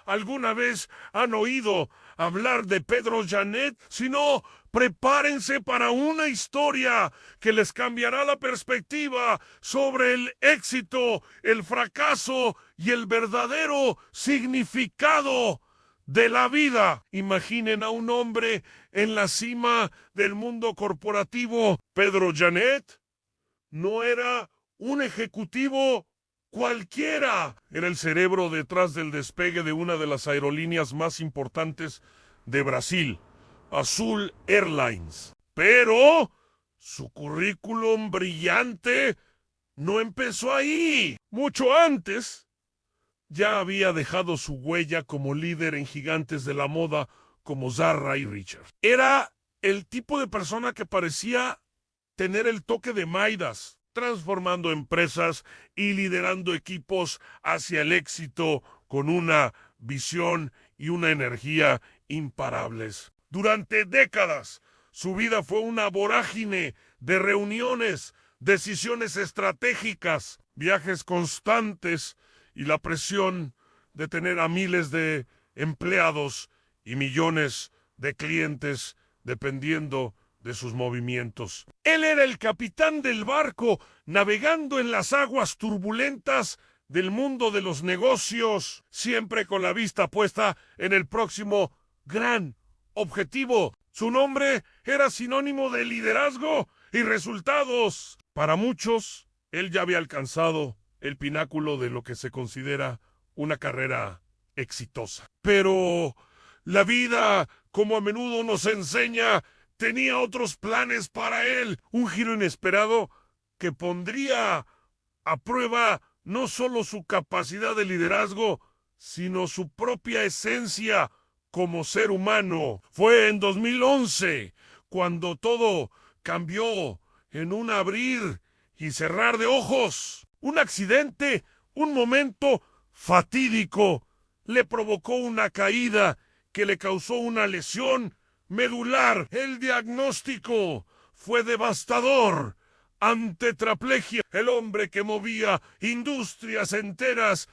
¿alguna vez han oído hablar de Pedro Janet? Si no, prepárense para una historia que les cambiará la perspectiva sobre el éxito, el fracaso y el verdadero significado de la vida. Imaginen a un hombre en la cima del mundo corporativo. Pedro Janet no era un ejecutivo cualquiera. Era el cerebro detrás del despegue de una de las aerolíneas más importantes de Brasil, Azul Airlines. Pero su currículum brillante no empezó ahí. Mucho antes ya había dejado su huella como líder en gigantes de la moda como Zara y Richard. Era el tipo de persona que parecía tener el toque de Midas, transformando empresas y liderando equipos hacia el éxito con una visión y una energía imparables. Durante décadas, su vida fue una vorágine de reuniones, decisiones estratégicas, viajes constantes y la presión de tener a miles de empleados y millones de clientes dependiendo de sus movimientos. Él era el capitán del barco, navegando en las aguas turbulentas del mundo de los negocios, siempre con la vista puesta en el próximo gran objetivo. Su nombre era sinónimo de liderazgo y resultados. Para muchos, él ya había alcanzado el pináculo de lo que se considera una carrera exitosa. Pero la vida, como a menudo nos enseña, tenía otros planes para él. Un giro inesperado que pondría a prueba no solo su capacidad de liderazgo, sino su propia esencia como ser humano. Fue en 2011 cuando todo cambió en un abrir y cerrar de ojos. Un accidente, un momento fatídico, le provocó una caída que le causó una lesión medular. El diagnóstico fue devastador. Tetraplegia. El hombre que movía industrias enteras,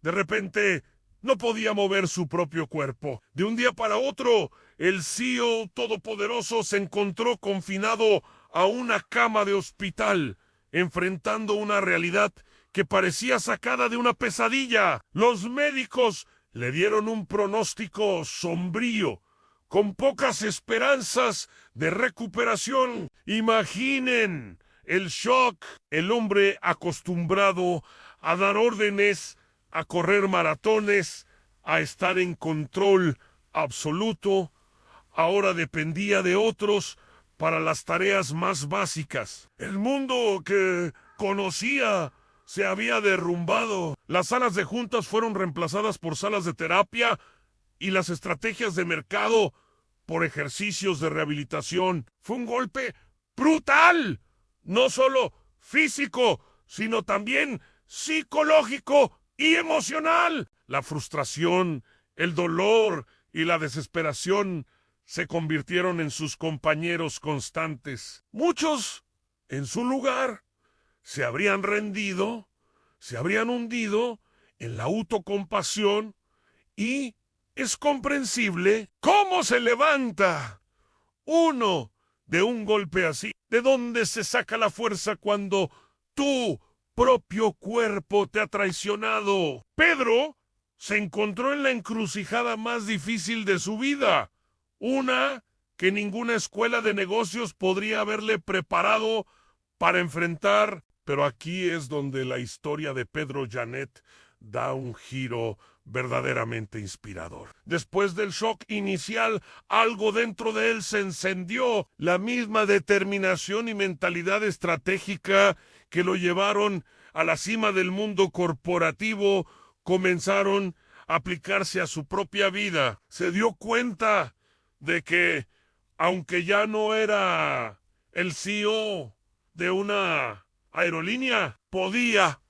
de repente no podía mover su propio cuerpo. De un día para otro, el CEO todopoderoso se encontró confinado a una cama de hospital, enfrentando una realidad que parecía sacada de una pesadilla. Los médicos le dieron un pronóstico sombrío, con pocas esperanzas de recuperación. Imaginen el shock. El hombre acostumbrado a dar órdenes, a correr maratones, a estar en control absoluto, ahora dependía de otros para las tareas más básicas. El mundo que conocía se había derrumbado. Las salas de juntas fueron reemplazadas por salas de terapia y las estrategias de mercado por ejercicios de rehabilitación. Fue un golpe brutal, no solo físico, sino también psicológico y emocional. La frustración, el dolor y la desesperación se convirtieron en sus compañeros constantes. Muchos, en su lugar, se habrían rendido, se habrían hundido en la autocompasión y es comprensible cómo se levanta uno de un golpe así. ¿De dónde se saca la fuerza cuando tu propio cuerpo te ha traicionado? Pedro se encontró en la encrucijada más difícil de su vida, una que ninguna escuela de negocios podría haberle preparado para enfrentar. Pero aquí es donde la historia de Pedro Janet da un giro verdaderamente inspirador. Después del shock inicial, algo dentro de él se encendió, la misma determinación y mentalidad estratégica que lo llevaron a la cima del mundo corporativo, comenzaron a aplicarse a su propia vida. Se dio cuenta de que, aunque ya no era el CEO de una aerolínea, podía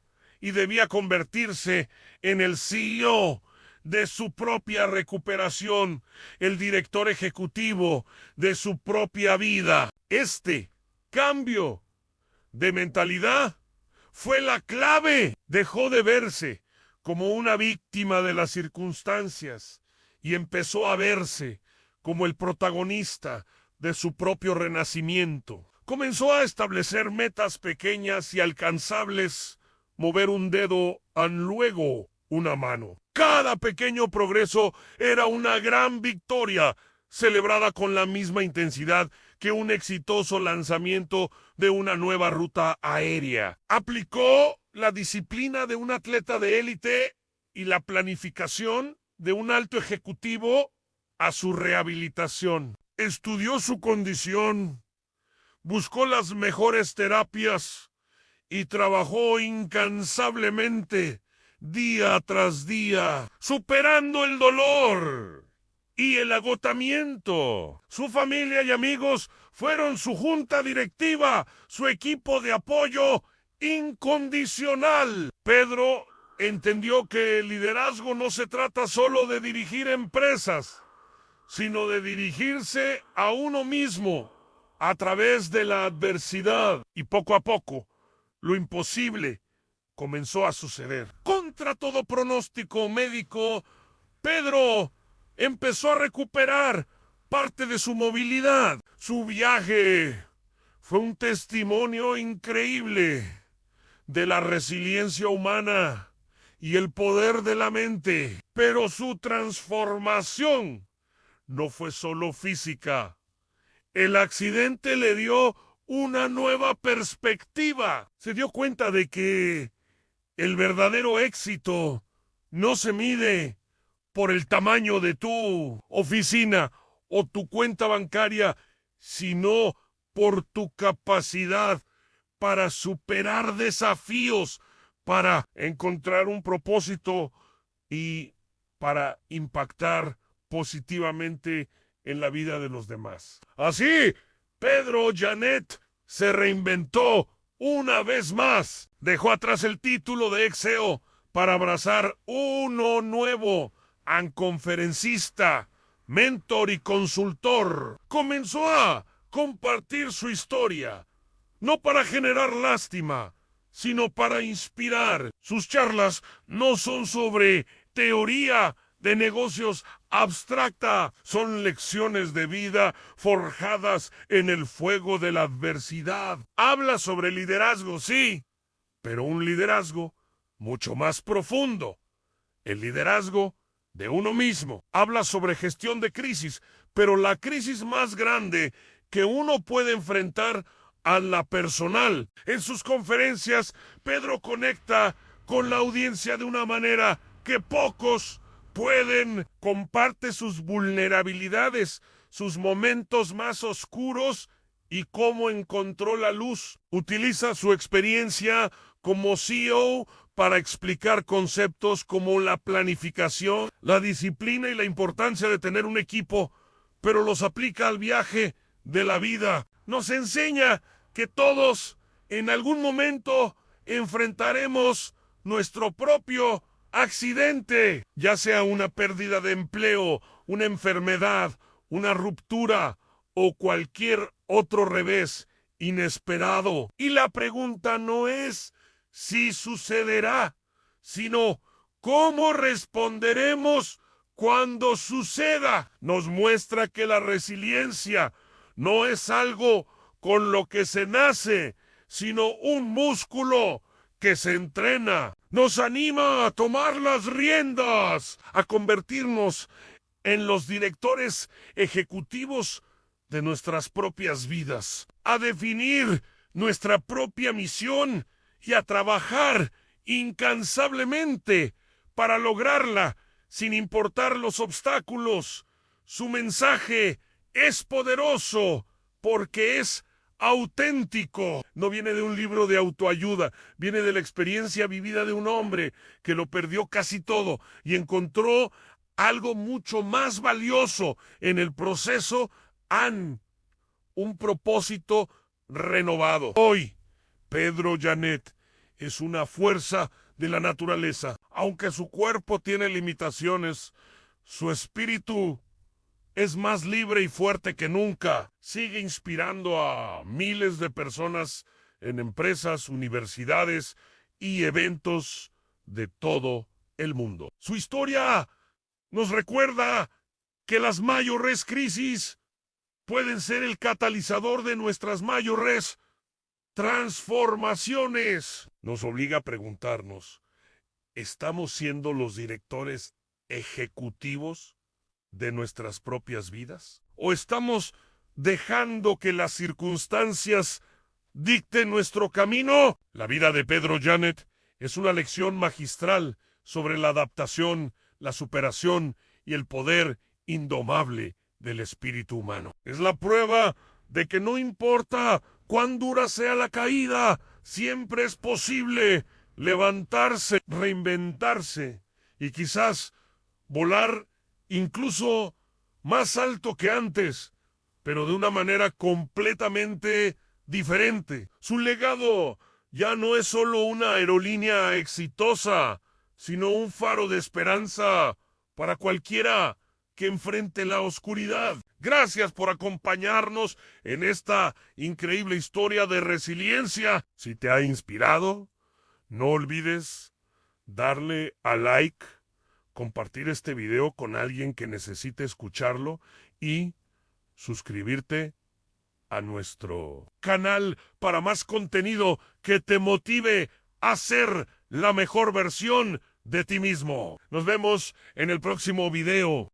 y debía convertirse en el CEO de su propia recuperación, el director ejecutivo de su propia vida. Este cambio de mentalidad fue la clave. Dejó de verse como una víctima de las circunstancias y empezó a verse como el protagonista de su propio renacimiento. Comenzó a establecer metas pequeñas y alcanzables, mover un dedo y luego una mano. Cada pequeño progreso era una gran victoria, celebrada con la misma intensidad que un exitoso lanzamiento de una nueva ruta aérea. Aplicó la disciplina de un atleta de élite y la planificación de un alto ejecutivo a su rehabilitación. Estudió su condición, buscó las mejores terapias y trabajó incansablemente día tras día, superando el dolor y el agotamiento. Su familia y amigos fueron su junta directiva, su equipo de apoyo incondicional. Pedro entendió que el liderazgo no se trata solo de dirigir empresas, sino de dirigirse a uno mismo a través de la adversidad. Y poco a poco, lo imposible comenzó a suceder. Contra todo pronóstico médico, Pedro empezó a recuperar parte de su movilidad. Su viaje fue un testimonio increíble de la resiliencia humana y el poder de la mente. Pero su transformación no fue solo física. El accidente le dio una nueva perspectiva. Se dio cuenta de que el verdadero éxito no se mide por el tamaño de tu oficina o tu cuenta bancaria, sino por tu capacidad para superar desafíos, para encontrar un propósito y para impactar positivamente en la vida de los demás. Así, Pedro Janet se reinventó una vez más. Dejó atrás el título de ex-CEO para abrazar uno nuevo, conferencista, mentor y consultor. Comenzó a compartir su historia, no para generar lástima, sino para inspirar. Sus charlas no son sobre teoría de negocios abstracta, son lecciones de vida forjadas en el fuego de la adversidad. Habla sobre liderazgo, sí, pero un liderazgo mucho más profundo. El liderazgo de uno mismo. Habla sobre gestión de crisis, pero la crisis más grande que uno puede enfrentar a la personal. En sus conferencias, Pedro conecta con la audiencia de una manera que pocos pueden. Comparte sus vulnerabilidades, sus momentos más oscuros y cómo encontró la luz. Utiliza su experiencia como CEO para explicar conceptos como la planificación, la disciplina y la importancia de tener un equipo, pero los aplica al viaje de la vida. Nos enseña que todos en algún momento enfrentaremos nuestro propio accidente, ya sea una pérdida de empleo, una enfermedad, una ruptura o cualquier otro revés inesperado. Y la pregunta no es si sucederá, sino cómo responderemos cuando suceda. Nos muestra que la resiliencia no es algo con lo que se nace, sino un músculo que se entrena. Nos anima a tomar las riendas, a convertirnos en los directores ejecutivos de nuestras propias vidas, a definir nuestra propia misión y a trabajar incansablemente para lograrla sin importar los obstáculos. Su mensaje es poderoso porque es auténtico. No viene de un libro de autoayuda, viene de la experiencia vivida de un hombre que lo perdió casi todo y encontró algo mucho más valioso en el proceso, un propósito renovado. Hoy, Pedro Janet es una fuerza de la naturaleza. Aunque su cuerpo tiene limitaciones, su espíritu es más libre y fuerte que nunca. Sigue inspirando a miles de personas en empresas, universidades y eventos de todo el mundo. Su historia nos recuerda que las mayores crisis pueden ser el catalizador de nuestras mayores transformaciones. Nos obliga a preguntarnos, ¿estamos siendo los directores ejecutivos de nuestras propias vidas? ¿O estamos dejando que las circunstancias dicten nuestro camino? La vida de Pedro Janet es una lección magistral sobre la adaptación, la superación y el poder indomable del espíritu humano. Es la prueba de que no importa cuán dura sea la caída, siempre es posible levantarse, reinventarse y quizás volar incluso más alto que antes, pero de una manera completamente diferente. Su legado ya no es solo una aerolínea exitosa, sino un faro de esperanza para cualquiera que enfrente la oscuridad. Gracias por acompañarnos en esta increíble historia de resiliencia. Si te ha inspirado, no olvides darle a like, compartir este video con alguien que necesite escucharlo y suscribirte a nuestro canal para más contenido que te motive a ser la mejor versión de ti mismo. Nos vemos en el próximo video.